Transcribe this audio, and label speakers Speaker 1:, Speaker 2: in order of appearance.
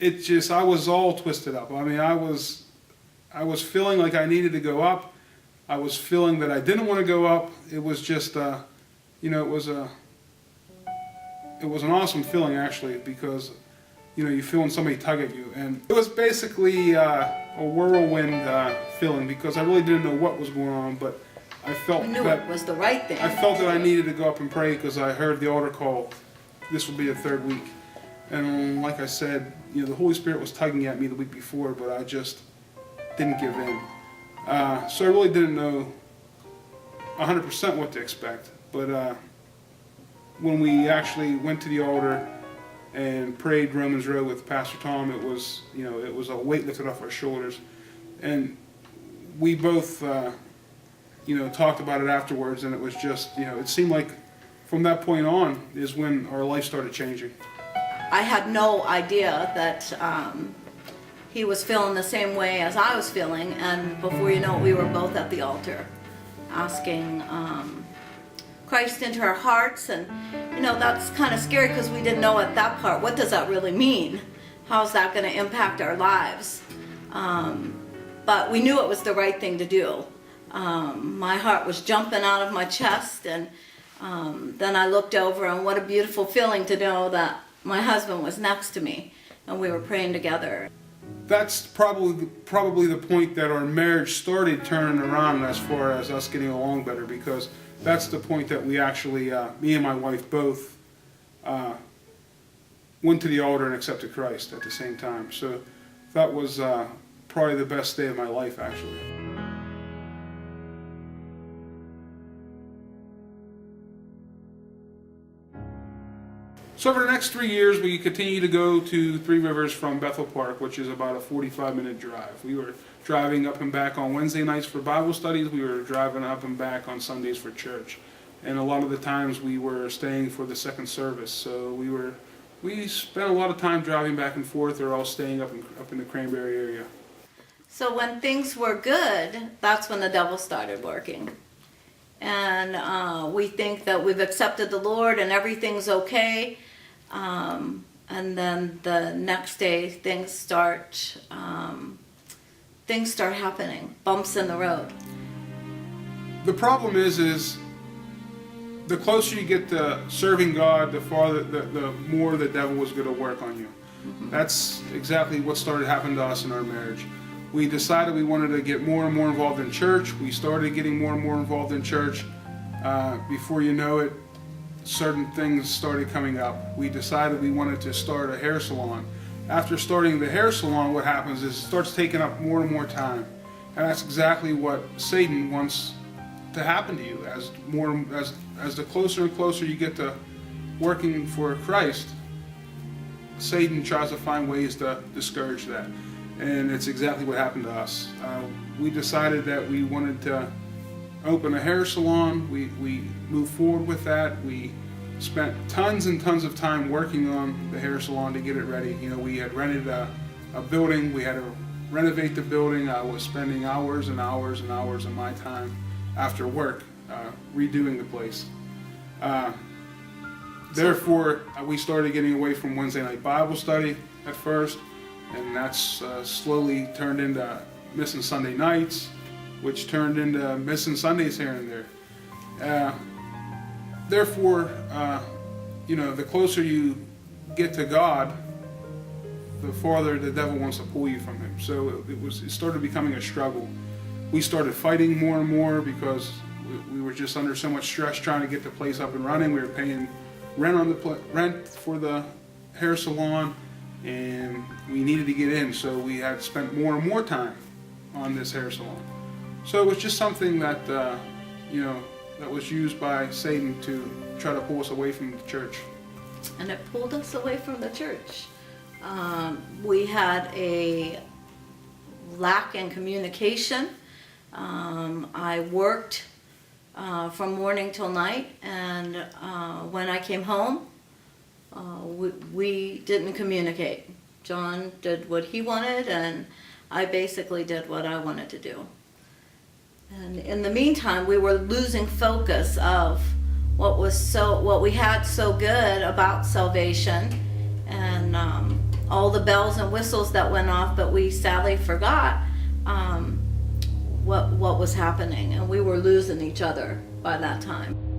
Speaker 1: I was all twisted up. I mean, I was feeling like I needed to go up. I was feeling that I didn't want to go up. It was just, it was an awesome feeling actually, because, you feeling somebody tug at you. And it was basically a whirlwind feeling, because I really didn't know what was going on, but I felt that
Speaker 2: it was the right thing.
Speaker 1: I felt that I needed to go up and pray, because I heard the altar call. This will be the third week. And like I said, the Holy Spirit was tugging at me the week before, but I just didn't give in. So I really didn't know 100% what to expect. But when we actually went to the altar and prayed Romans Road with Pastor Tom, it was a weight lifted off our shoulders. And we both, talked about it afterwards, and it was just, it seemed like from that point on is when our life started changing.
Speaker 2: I had no idea that he was feeling the same way as I was feeling, and before you know it, we were both at the altar asking Christ into our hearts. And that's kind of scary, because we didn't know at that part, what does that really mean? How's that going to impact our lives? But we knew it was the right thing to do. My heart was jumping out of my chest, and then I looked over, and what a beautiful feeling to know that my husband was next to me and we were praying together.
Speaker 1: That's probably the point that our marriage started turning around as far as us getting along better, because that's the point that we actually, me and my wife both, went to the altar and accepted Christ at the same time. So that was probably the best day of my life, actually. So over the next 3 years, we continue to go to Three Rivers from Bethel Park, which is about a 45-minute drive. We were driving up and back on Wednesday nights for Bible studies. We were driving up and back on Sundays for church. And a lot of the times we were staying for the second service. So we spent a lot of time driving back and forth, or all staying up in the Cranberry area.
Speaker 2: So when things were good, that's when the devil started working. And we think that we've accepted the Lord and everything's okay. And then the next day things start happening, bumps in the road.
Speaker 1: The problem is the closer you get to serving God, the more the devil was going to work on you. Mm-hmm. That's exactly what started happening to us in our marriage. We decided we wanted to get more and more involved in church. We started getting more and more involved in church. Before you know it, certain things started coming up. We decided we wanted to start a hair salon. After starting the hair salon, what happens is it starts taking up more and more time. And that's exactly what Satan wants to happen to you. As the closer and closer you get to working for Christ, Satan tries to find ways to discourage that. And it's exactly what happened to us. We decided that we wanted to open a hair salon. We moved forward with that. We spent tons and tons of time working on the hair salon to get it ready. We had rented a building. We had to renovate the building. I was spending hours and hours and hours of my time after work redoing the place. Therefore, we started getting away from Wednesday night Bible study at first, and that's slowly turned into missing Sunday nights, which turned into missing Sundays here and there. Therefore, the closer you get to God, the farther the devil wants to pull you from him. So it started becoming a struggle. We started fighting more and more because we were just under so much stress trying to get the place up and running. We were paying rent for the hair salon, and we needed to get in, so we had spent more and more time on this hair salon. So it was just something that that was used by Satan to try to pull us away from the church.
Speaker 2: And it pulled us away from the church. We had a lack in communication. I worked from morning till night, and when I came home, we didn't communicate. John did what he wanted, and I basically did what I wanted to do. And in the meantime, we were losing focus of what we had so good about salvation, and all the bells and whistles that went off, but we sadly forgot what was happening, and we were losing each other by that time.